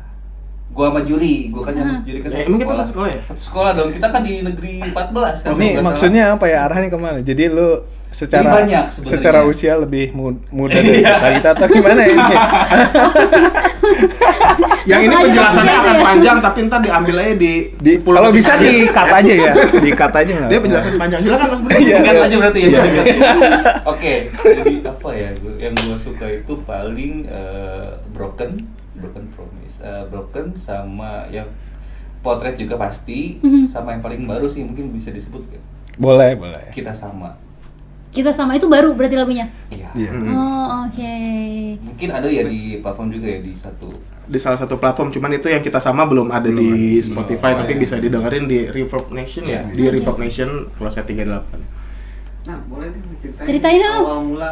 [SPEAKER 6] Gua sama Juri, gua kan yang masuk Juri kan
[SPEAKER 5] Ya, emang kita satu sekolah ya?
[SPEAKER 6] Satu sekolah dong. Kita kan di negeri 14 kan.
[SPEAKER 2] Ini
[SPEAKER 6] kalau nggak
[SPEAKER 2] maksudnya apa ya, arahnya kemana? Jadi lu secara
[SPEAKER 6] Jadi banyak sebenarnya.
[SPEAKER 2] secara usia lebih muda dari kita atau gimana ya ini?
[SPEAKER 5] Yang ini penjelasannya akan panjang tapi ntar diambil aja di 10
[SPEAKER 2] Kalau
[SPEAKER 5] menit
[SPEAKER 2] bisa
[SPEAKER 5] aja.
[SPEAKER 2] di-cut aja ya, di-cut aja nggak?
[SPEAKER 5] Dia penjelasan panjang. Silakan Mas Budi.
[SPEAKER 2] Iya.
[SPEAKER 6] Singkat aja berarti ya.
[SPEAKER 2] Iya.
[SPEAKER 6] Oke, jadi apa ya? Yang gua suka itu paling Broken Promise, Broken sama yang Potret juga pasti, sama yang paling baru sih mungkin bisa disebut
[SPEAKER 2] Boleh.
[SPEAKER 6] Kita Sama.
[SPEAKER 3] Kita sama itu baru berarti lagunya.
[SPEAKER 6] Iya.
[SPEAKER 7] Iya.
[SPEAKER 3] Oh, oke.
[SPEAKER 6] Mungkin ada ya di platform juga ya di satu.
[SPEAKER 5] Di salah satu platform, cuman itu yang kita sama belum ada di Spotify,
[SPEAKER 6] Oh,
[SPEAKER 5] tapi
[SPEAKER 6] iya.
[SPEAKER 5] bisa didengerin di Reverb Nation ya.
[SPEAKER 6] Iya.
[SPEAKER 5] Di Reverb Nation Kloser 38.
[SPEAKER 8] Nah, boleh deh
[SPEAKER 3] Ceritain dong.
[SPEAKER 8] awal mula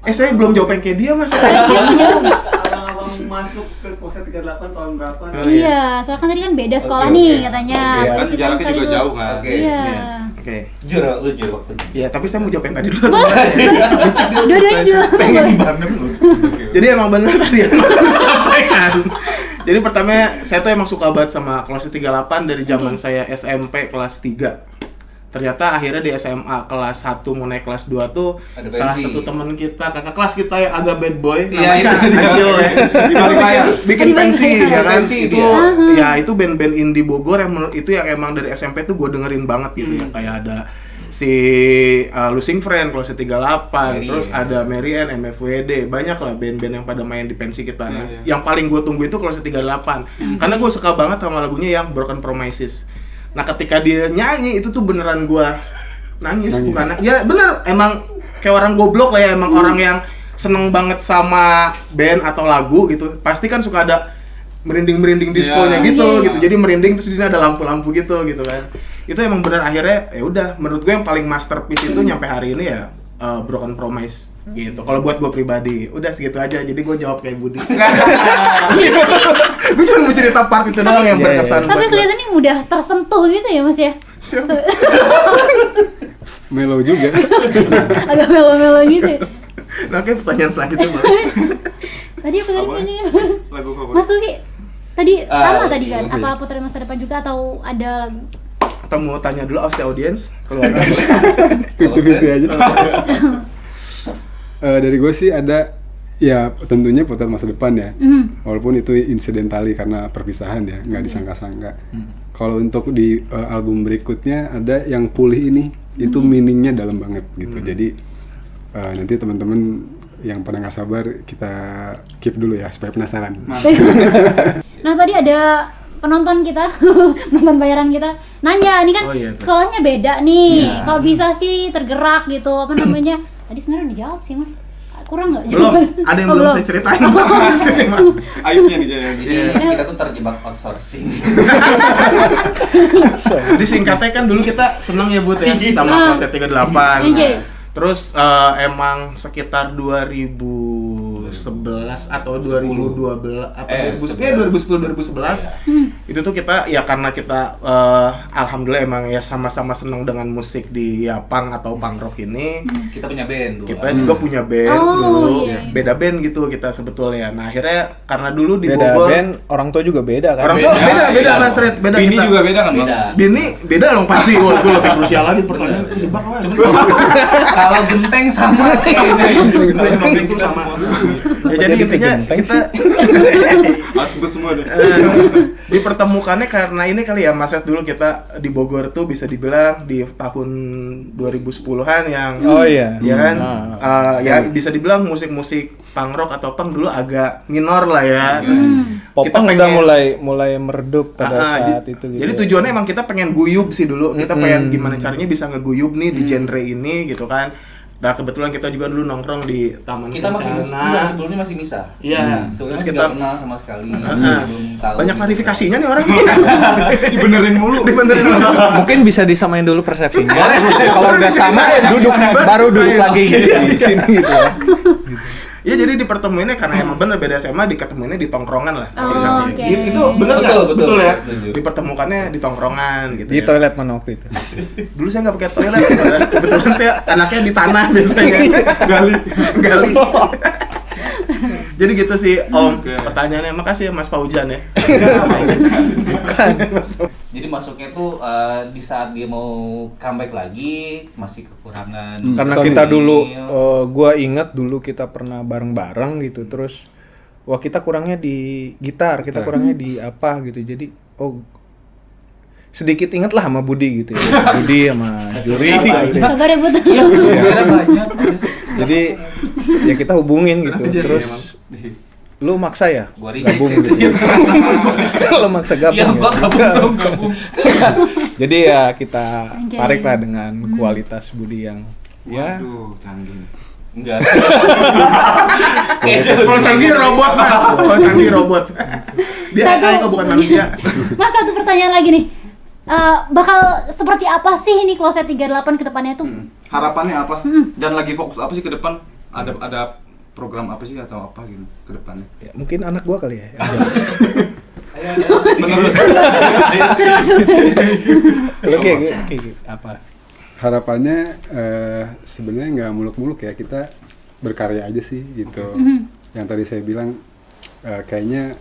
[SPEAKER 5] Saya belum jawab yang kayak dia Mas.
[SPEAKER 3] Jawab.
[SPEAKER 8] awal masuk ke kloset 38 tahun berapa?
[SPEAKER 3] Iya, soalnya kan tadi kan beda sekolah nih katanya.
[SPEAKER 2] Iya,
[SPEAKER 3] Boleh
[SPEAKER 4] kan
[SPEAKER 3] ceritain
[SPEAKER 4] jaraknya juga
[SPEAKER 3] sekaligus.
[SPEAKER 4] jauh kan.
[SPEAKER 6] Oke.
[SPEAKER 3] Iya.
[SPEAKER 5] Oke.
[SPEAKER 6] Jujur, lu jujur waktu.
[SPEAKER 5] Ya, tapi saya mau jawab yang tadi dulu.
[SPEAKER 3] Dua-duanya juga.
[SPEAKER 6] Pengen banget lu.
[SPEAKER 5] Jadi emang bener tadi yang disampaikan. Jadi pertama saya tuh emang suka banget sama kloset 38 dari zaman saya SMP kelas 3. Ternyata akhirnya di SMA kelas 1 mau naik kelas 2 tuh
[SPEAKER 6] Ada
[SPEAKER 5] salah
[SPEAKER 6] pensi.
[SPEAKER 5] satu temen kita, kakak kelas kita yang agak bad boy,
[SPEAKER 6] Iya,
[SPEAKER 5] namanya
[SPEAKER 6] itu dia.
[SPEAKER 5] Acil ya. Itu bikin
[SPEAKER 3] Di
[SPEAKER 5] pensi
[SPEAKER 3] pensi.
[SPEAKER 5] ya kan.
[SPEAKER 6] Pensi
[SPEAKER 5] Itu
[SPEAKER 6] dia.
[SPEAKER 5] ya itu band-band indie Bogor yang menurut itu yang emang dari SMP tuh gue dengerin banget gitu ya. Kayak ada si Losing Friend, Kloset 38,
[SPEAKER 6] Mary
[SPEAKER 5] terus
[SPEAKER 6] Ann.
[SPEAKER 5] ada Mary Ann, MFWD, banyak lah band-band yang pada main di pensi kita ya.
[SPEAKER 4] Iya.
[SPEAKER 5] Yang paling gue tunggu itu Kloset 38 karena gue suka banget sama lagunya yang Broken Promises. Nah ketika dia nyanyi itu tuh beneran gue nangis. Bukan ya bener, emang kayak orang goblok lah ya, emang orang yang seneng banget sama band atau lagu gitu pasti kan suka ada merinding diskonya
[SPEAKER 4] Iya.
[SPEAKER 5] gitu
[SPEAKER 3] Iya.
[SPEAKER 5] gitu, jadi merinding terus di sini ada lampu-lampu gitu kan. Itu emang bener akhirnya ya udah, menurut gue yang paling masterpiece itu nyampe hari ini ya Broken Promise gitu. Kalau buat gue pribadi udah segitu aja, jadi gue jawab kayak Budi. Gue cuma mau cerita part itu doang yang
[SPEAKER 2] Iya, iya.
[SPEAKER 5] berkesan
[SPEAKER 3] Tapi
[SPEAKER 5] buat gue.
[SPEAKER 3] kelihatannya mudah tersentuh gitu ya Mas ya.
[SPEAKER 7] Melo juga.
[SPEAKER 3] Agak melo-melo gitu. Ya.
[SPEAKER 5] Nah, oke, pertanyaan selanjutnya Bang.
[SPEAKER 3] Tadi apa tadi
[SPEAKER 4] Apa?
[SPEAKER 3] nanya?
[SPEAKER 4] Lagu favorit.
[SPEAKER 3] Mas Suki tadi sama tadi kan?
[SPEAKER 7] iya.
[SPEAKER 3] Apa Putri Masa Depan juga atau ada lagu?
[SPEAKER 5] Atau mau tanya dulu audience keluarga.
[SPEAKER 7] 50-50 aja. Dari gue sih ada, ya tentunya Potret Masa Depan ya. Walaupun itu incidentally karena perpisahan ya, nggak disangka-sangka. Kalau untuk di album berikutnya ada yang Pulih ini, itu meaningnya dalam banget gitu. Jadi nanti teman-teman yang pada nggak sabar kita keep dulu ya supaya penasaran.
[SPEAKER 3] Nah tadi ada penonton kita, penonton bayaran kita nanya, ini kan
[SPEAKER 5] Oh, iya,
[SPEAKER 3] sekolahnya beda nih, kok bisa sih tergerak gitu, apa namanya? Tadi sebenarnya udah jawab sih Mas, kurang nggak?
[SPEAKER 5] Belum, ada yang
[SPEAKER 3] Oh,
[SPEAKER 5] belum saya ceritain.
[SPEAKER 4] Ayubnya nih jadi.
[SPEAKER 6] Kita tuh terjebak outsourcing.
[SPEAKER 5] Jadi singkatnya kan dulu kita seneng ya Bud ya sama Kloset 38.
[SPEAKER 3] Oke.
[SPEAKER 5] Terus emang sekitar 2011 atau 2012 apa 2010 2011 itu tuh kita ya karena kita alhamdulillah emang ya sama-sama seneng dengan musik di ya punk atau punk rock ini.
[SPEAKER 6] Kita punya band dulu.
[SPEAKER 5] Kita juga punya band
[SPEAKER 3] Oh,
[SPEAKER 5] dulu,
[SPEAKER 3] iya, iya.
[SPEAKER 5] beda band gitu kita sebetulnya. Nah akhirnya karena dulu di
[SPEAKER 2] Beda
[SPEAKER 5] Bogor
[SPEAKER 2] band, orang tua juga beda kan?
[SPEAKER 5] orang tua beda
[SPEAKER 6] Beda
[SPEAKER 5] Mas
[SPEAKER 6] dong.
[SPEAKER 5] Red, beda
[SPEAKER 4] Ini
[SPEAKER 5] kita.
[SPEAKER 4] juga beda kan bang?
[SPEAKER 6] Beda.
[SPEAKER 5] Bini beda dong pasti. Wah, itu lebih krusial lagi pertanyaan. Jebak Mas.
[SPEAKER 6] Kalau genteng sama
[SPEAKER 5] Genteng itu sama. Ya jadi
[SPEAKER 2] Jadi
[SPEAKER 5] intinya
[SPEAKER 2] genteng
[SPEAKER 5] kita
[SPEAKER 4] Asbes semua deh.
[SPEAKER 5] dipertemukannya karena ini kali ya Mas Red, dulu kita di Bogor tuh bisa dibilang di tahun 2010-an yang
[SPEAKER 2] Oh iya.
[SPEAKER 5] ya kan ya
[SPEAKER 2] sekali.
[SPEAKER 5] bisa dibilang musik-musik punk rock atau punk dulu agak minor lah ya. Terus
[SPEAKER 2] Popang
[SPEAKER 5] kita
[SPEAKER 2] udah
[SPEAKER 5] pengen-
[SPEAKER 2] mulai meredup pada saat itu gitu.
[SPEAKER 5] Jadi
[SPEAKER 2] ya.
[SPEAKER 5] tujuannya emang kita pengen guyub sih dulu. Kita pengen gimana caranya bisa ngeguyub nih di genre ini gitu kan. Nah kebetulan kita juga dulu nongkrong di Taman
[SPEAKER 6] kita masih
[SPEAKER 5] Kencana.
[SPEAKER 6] sebelumnya masih misah.
[SPEAKER 5] Iya.
[SPEAKER 6] Sebelumnya
[SPEAKER 5] Terus
[SPEAKER 6] masih
[SPEAKER 5] kita
[SPEAKER 6] nggak kenal sama sekali. Sebelum tahu.
[SPEAKER 5] banyak klarifikasinya nih orang.
[SPEAKER 4] Dibenerin mulu.
[SPEAKER 5] Dibenerin.
[SPEAKER 2] Mungkin bisa disamain dulu persepsinya. Kalau udah sama duduk baru duduk lagi gitu di sini gitu ya.
[SPEAKER 5] Ya jadi dipertemuinnya karena emang bener beda SMA, diketemuinnya di tongkrongan lah.
[SPEAKER 3] Oh, oke.
[SPEAKER 5] Itu bener
[SPEAKER 6] Betul,
[SPEAKER 5] nggak?
[SPEAKER 6] betul.
[SPEAKER 5] ya.
[SPEAKER 6] Setuju.
[SPEAKER 5] Dipertemukannya di tongkrongan gitu.
[SPEAKER 2] Di
[SPEAKER 5] ya.
[SPEAKER 2] toilet mana waktu itu?
[SPEAKER 5] Dulu saya nggak pakai toilet, kebetulan saya anaknya di tanah biasanya, gali. Jadi gitu sih Om.
[SPEAKER 4] Oke.
[SPEAKER 5] Pertanyaannya, makasih ya Mas Faujan ya.
[SPEAKER 6] Jadi masuknya tuh di saat dia mau comeback lagi masih kekurangan.
[SPEAKER 2] Karena
[SPEAKER 7] Sorry.
[SPEAKER 2] kita dulu, gua ingat dulu kita pernah bareng-bareng gitu, terus wah kita kurangnya di gitar, kita kurangnya di apa gitu, jadi sedikit inget lah sama Budi gitu ya, Budi sama Juri gitu ya.
[SPEAKER 3] Sabar ya Bud.
[SPEAKER 6] Kira banyak.
[SPEAKER 2] Jadi ya kita hubungin gitu, terus lu maksa ya
[SPEAKER 6] Gua reject
[SPEAKER 2] gabung
[SPEAKER 6] sih.
[SPEAKER 2] gitu. Lu maksa gabung
[SPEAKER 6] Iya,
[SPEAKER 2] ya.
[SPEAKER 6] Pak, gabung.
[SPEAKER 2] Jadi ya kita
[SPEAKER 3] Oke.
[SPEAKER 2] tarik lah dengan kualitas Budi yang ya
[SPEAKER 4] Waduh, canggih.
[SPEAKER 6] Enggak.
[SPEAKER 5] Kalau canggih robot Mas, kalau canggih robot. Dia
[SPEAKER 3] Satu-
[SPEAKER 5] AI kok bukan manusia.
[SPEAKER 3] Mas satu pertanyaan lagi nih. Bakal seperti apa sih ini Kloset 38 ke depannya tuh?
[SPEAKER 4] Harapannya apa? Dan lagi fokus apa sih ke depan? Ada program apa sih atau apa gitu ke depannya?
[SPEAKER 2] Ya, mungkin anak gua kali ya.
[SPEAKER 4] Penerus.
[SPEAKER 2] Oke, apa?
[SPEAKER 7] Harapannya sebenarnya nggak muluk-muluk ya, kita berkarya aja sih gitu. Yang tadi saya bilang kayaknya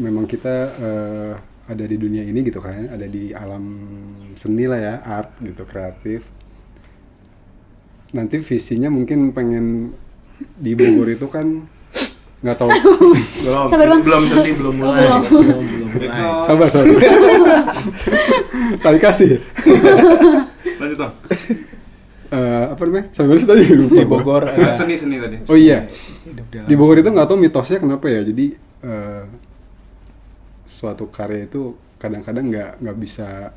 [SPEAKER 7] memang kita ada di dunia ini gitu kan, ada di alam seni lah ya, art gitu, kreatif. Nanti visinya mungkin pengen di Bogor itu kan nggak tahu.
[SPEAKER 3] Sabar, Bang.
[SPEAKER 5] belum sedih, belum mulai. Belum mulai.
[SPEAKER 7] Sabar. Tadi kasih.
[SPEAKER 4] Lanjut Bang.
[SPEAKER 7] Apa namanya? Sampai tadi lupa.
[SPEAKER 2] Di Bogor ada
[SPEAKER 4] Seni tadi.
[SPEAKER 7] Oh iya.
[SPEAKER 2] hidup dalam
[SPEAKER 7] Di Bogor itu nggak tahu mitosnya kenapa ya. Jadi suatu karya itu kadang-kadang nggak bisa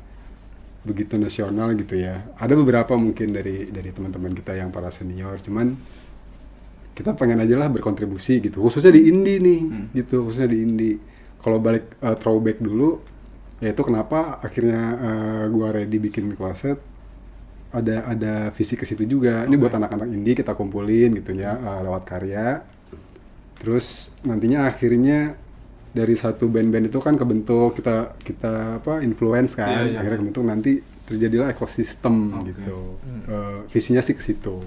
[SPEAKER 7] begitu nasional gitu ya. Ada beberapa mungkin dari teman-teman kita yang para senior, cuman kita pengen aja lah berkontribusi gitu, khususnya di indie nih, gitu, khususnya di indie. Kalau balik throwback dulu, ya itu kenapa akhirnya gua ready bikin kloset, ada visi ke situ juga. Ini buat anak-anak indie kita kumpulin gitu ya, lewat karya. Terus nantinya akhirnya dari satu band-band itu kan kebentuk, kita influence kan, akhirnya kebentuk, nanti terjadilah ekosistem gitu. Visinya sih ke situ.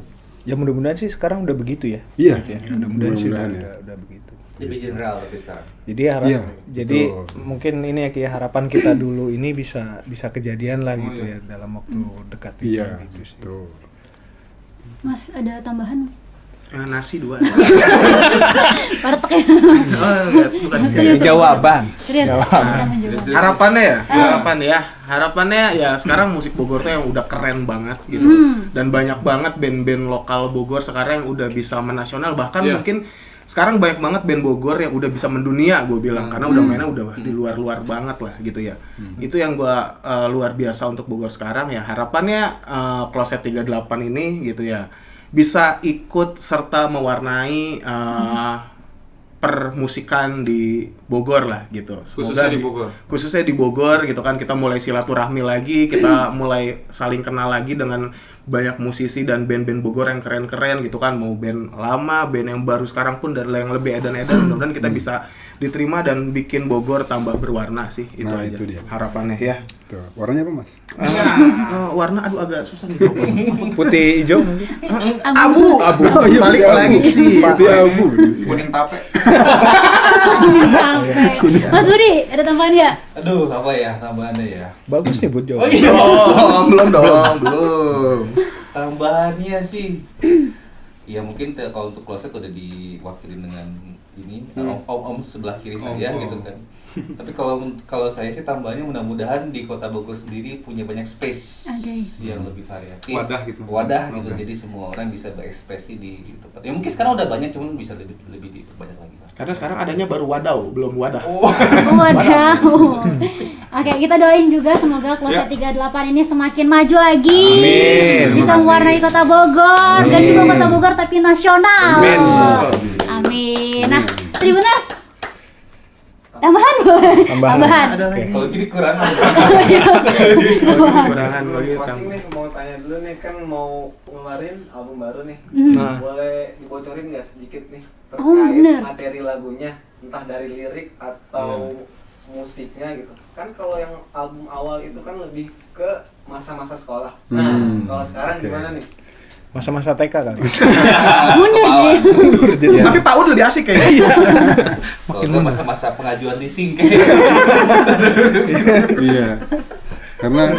[SPEAKER 2] Ya mudah-mudahan sih sekarang udah begitu ya.
[SPEAKER 7] Iya.
[SPEAKER 2] Gitu ya. Mudah-mudahan sih
[SPEAKER 7] Mudah-mudahan ya.
[SPEAKER 2] udah begitu.
[SPEAKER 6] Lebih general tapi sekarang.
[SPEAKER 2] Jadi
[SPEAKER 7] Iya,
[SPEAKER 2] jadi
[SPEAKER 7] betul.
[SPEAKER 2] mungkin ini ya kayak harapan kita dulu ini bisa kejadian lah gitu ya dalam waktu dekat ini
[SPEAKER 7] Iya,
[SPEAKER 2] gitu sih.
[SPEAKER 7] betul.
[SPEAKER 3] Mas ada tambahan?
[SPEAKER 5] Nasi 2.
[SPEAKER 3] Warteg ya?
[SPEAKER 5] Bukan
[SPEAKER 3] Serius.
[SPEAKER 2] Jawaban.
[SPEAKER 3] Serius. Kita menjawab.
[SPEAKER 5] Harapannya ya sekarang musik Bogor tuh yang udah keren banget gitu. Dan banyak banget band-band lokal Bogor sekarang yang udah bisa menasional, bahkan mungkin sekarang banyak banget band Bogor yang udah bisa mendunia, gue bilang, karena udah mainnya udah di luar banget lah gitu ya. Itu yang gue luar biasa untuk Bogor sekarang ya. Harapannya Kloset 38 ini gitu ya bisa ikut serta mewarnai permusikan di Bogor lah gitu.
[SPEAKER 4] Khususnya di Bogor.
[SPEAKER 5] Khususnya di Bogor gitu kan, kita mulai silaturahmi lagi, kita mulai saling kenal lagi dengan banyak musisi dan band-band Bogor yang keren-keren gitu kan, mau band lama, band yang baru sekarang pun dari yang lebih edan-edan. Mudah-mudahan kita bisa diterima dan bikin Bogor tambah berwarna sih, itu
[SPEAKER 7] Nah,
[SPEAKER 5] aja
[SPEAKER 7] itu dia.
[SPEAKER 5] harapannya ya.
[SPEAKER 7] Tuh. Warnanya apa, Mas?
[SPEAKER 5] Warna agak susah nih.
[SPEAKER 2] Putih hijau mungkin.
[SPEAKER 5] Abu. Balik lagi ke sih.
[SPEAKER 7] Putih abu.
[SPEAKER 4] Kuning tape.
[SPEAKER 3] Sampai. Mas Budi, ada tambahan nggak?
[SPEAKER 6] Aduh, apa ya tambahannya ya?
[SPEAKER 2] Bagus nih buat jawab.
[SPEAKER 5] Belum dong, belum.
[SPEAKER 6] Tambahannya sih, ya mungkin kalau untuk kloset udah diwakilin dengan ini om sebelah kiri saya gitu kan. Tapi kalau saya sih tambahnya mudah-mudahan di Kota Bogor sendiri punya banyak space yang lebih variatif.
[SPEAKER 4] Wadah gitu.
[SPEAKER 6] Gitu. Jadi semua orang bisa berekspresi di tempat. Ya mungkin sekarang udah banyak, cuman bisa lebih diperbanyak lagi lah.
[SPEAKER 5] Karena sekarang adanya baru Wadau, belum Wadah.
[SPEAKER 3] Wadah. Oke, kita doain juga semoga Kloset 38 ini semakin maju lagi.
[SPEAKER 2] Amin.
[SPEAKER 3] Bisa mewarnai Kota Bogor. Gak cuma Kota Bogor tapi nasional.
[SPEAKER 2] Amin.
[SPEAKER 3] Amin. Nah, Tribuners. Tambahan.
[SPEAKER 2] Oke.
[SPEAKER 6] Kalau gini kurang.
[SPEAKER 5] Kekurangan lagi
[SPEAKER 8] Masing nih mau tanya dulu nih, kan mau ngeluarin album baru nih.
[SPEAKER 2] Nah.
[SPEAKER 8] Boleh dibocorin nggak sedikit nih terkait
[SPEAKER 3] bener.
[SPEAKER 8] materi lagunya, entah dari lirik atau musiknya gitu. Kan kalau yang album awal itu kan lebih ke masa-masa sekolah. Nah, kalau sekarang gimana nih?
[SPEAKER 2] Masa-masa TK kali.
[SPEAKER 3] Mundur ya.
[SPEAKER 2] Mundur jadi.
[SPEAKER 5] Tapi PAUD lebih asik kayaknya.
[SPEAKER 6] Kalau nggak masa-masa pengajuan leasing
[SPEAKER 7] Iya. Karena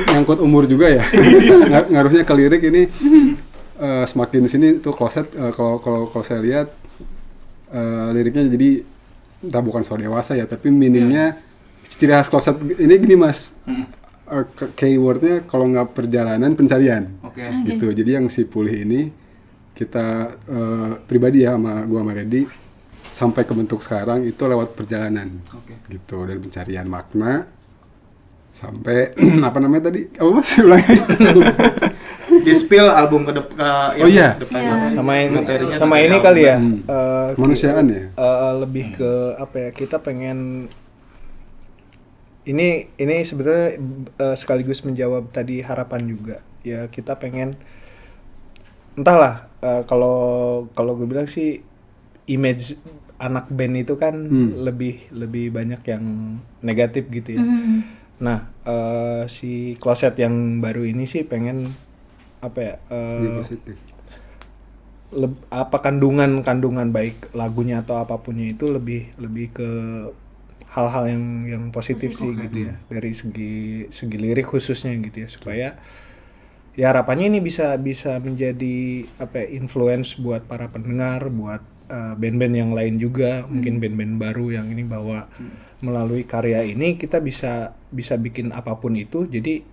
[SPEAKER 7] nyangkut umur juga ya. Ngaruhnya ke lirik ini semakin sini tuh kloset kalau saya lihat liriknya jadi entah bukan soal dewasa ya, tapi minimnya ciri khas kloset ini gini Mas. Keywordnya kalau nggak perjalanan pencarian.
[SPEAKER 4] Oke.
[SPEAKER 7] Gitu. Jadi yang si Pulih ini kita pribadi ya sama gua sama Reddy sampai ke bentuk sekarang itu lewat perjalanan. Gitu, dari pencarian makna sampai apa namanya tadi? Apa Mas ulangi?
[SPEAKER 5] Di spill album ke
[SPEAKER 7] Oh iya.
[SPEAKER 5] depan.
[SPEAKER 2] Sama ini kali ya.
[SPEAKER 7] Kemanusiaan ya.
[SPEAKER 2] Lebih ke apa ya? Kita pengen ini sebenarnya sekaligus menjawab tadi harapan juga. Ya kita pengen entahlah kalau gue bilang sih image anak band itu kan lebih banyak yang negatif gitu ya. Nah, si Closet yang baru ini sih pengen apa ya?
[SPEAKER 7] Positif.
[SPEAKER 2] Kandungan baik lagunya atau apapunnya itu lebih ke hal-hal yang positif sih gitu ya, dari segi lirik khususnya gitu ya, supaya ya harapannya ini bisa menjadi apa ya, influence buat para pendengar, buat band-band yang lain juga, mungkin band-band baru yang ini bahwa melalui karya ini kita bisa bikin apapun itu. Jadi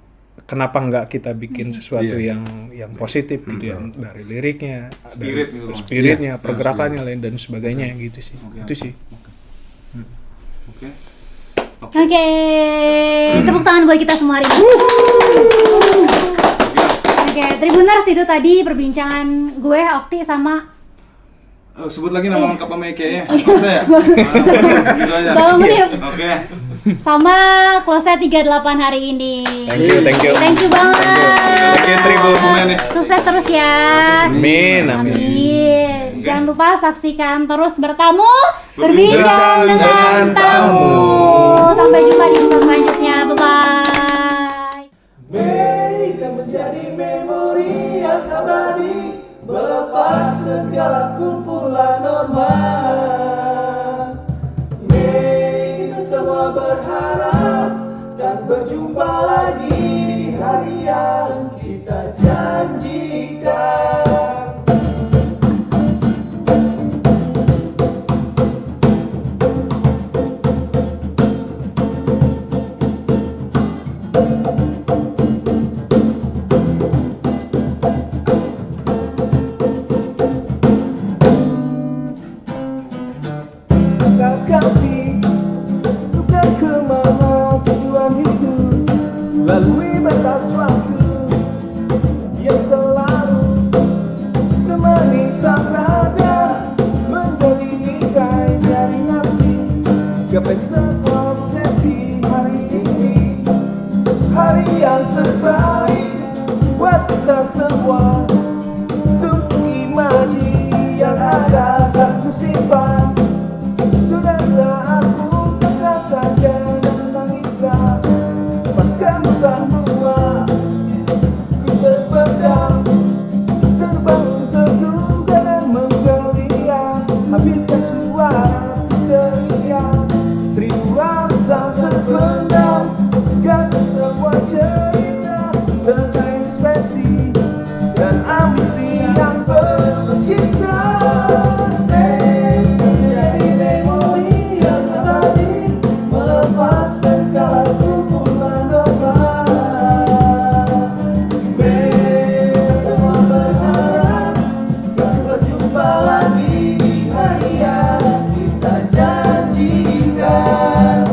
[SPEAKER 2] kenapa nggak kita bikin sesuatu yang positif gitu ya, dari liriknya, spiritnya, pergerakannya lain dan sebagainya gitu sih. Itu sih.
[SPEAKER 3] Oke, tepuk tangan buat kita semua hari ini. Oke, Tribuners, itu tadi perbincangan gue, Okti sama
[SPEAKER 4] sebut lagi nama lengkap sama IKEA. Saya. Gitu aja.
[SPEAKER 3] sama Munib.
[SPEAKER 4] Oke.
[SPEAKER 3] Sama Closet 38 hari ini.
[SPEAKER 2] Thank you.
[SPEAKER 3] Thank you banget.
[SPEAKER 2] Thank you Tribun.
[SPEAKER 3] Sukses terus ya.
[SPEAKER 2] Amin.
[SPEAKER 3] Jangan lupa saksikan terus Berbincang dengan Tamu. Sampai jumpa di episode selanjutnya. Bye-bye.
[SPEAKER 1] Mei kan menjadi memori yang abadi, melepas segala kumpulan norma. Mei kita semua berharap dan berjumpa lagi di hari yang kita janjikan. Lalui batas waktu yang selalu temani sang raga, menjadi bingkai dari nanti. Gapai sebuah obsesi hari ini, hari yang terbaik buat kita semua. Satu imaji yang ada satu simpan, sudah saatku tegar saja dan tangislah. Lepaskan beban tua, ku terpedam, terbang teduh dan menggeliat. Habiskan suara tu teriak, seribu rasa terpendam, ganti semua cerita tentang ekspresi dan ambisi yang bercitra. Menjadi memori yang abadi, melepas segala kumpulan norma. Semua berharap kan berjumpa lagi di hari yang kita janjikan.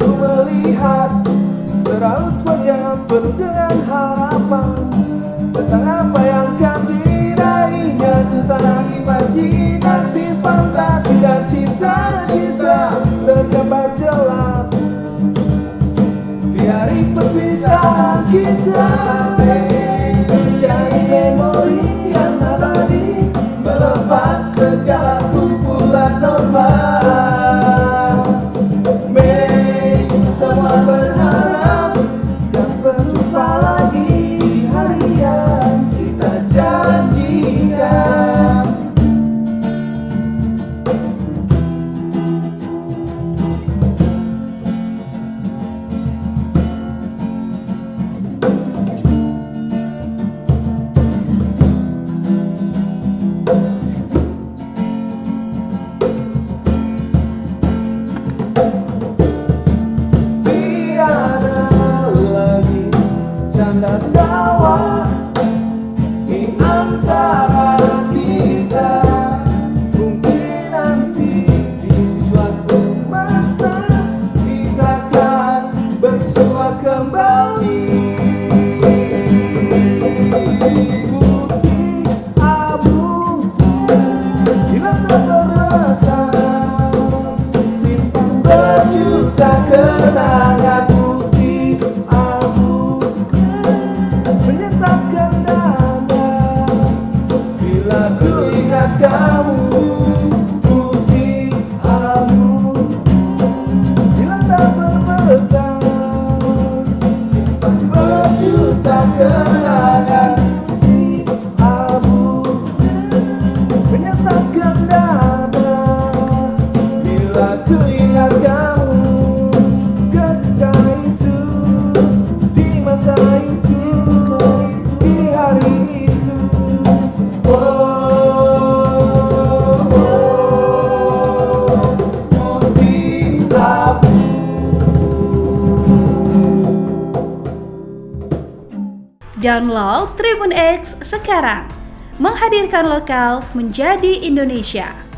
[SPEAKER 1] Ku melihat seraut wajah penuh dengan harapan tentang apa yang akan diraihnya, tentang imajinasi, fantasi dan cita-cita tergambar jelas di hari perpisahan kita. Menjadi memori yang abadi, melepas segala kumpulan norma. Semua berharap dan berjumpa lagi di hari yang kita janjikan. Tiada lagi canda tawa di antara kita. Mungkin nanti di suatu masa kita akan bersua kembali. ku ingat kamu ketika itu, di masa itu, di hari itu.
[SPEAKER 9] Download Tribun X sekarang, menghadirkan lokal menjadi Indonesia.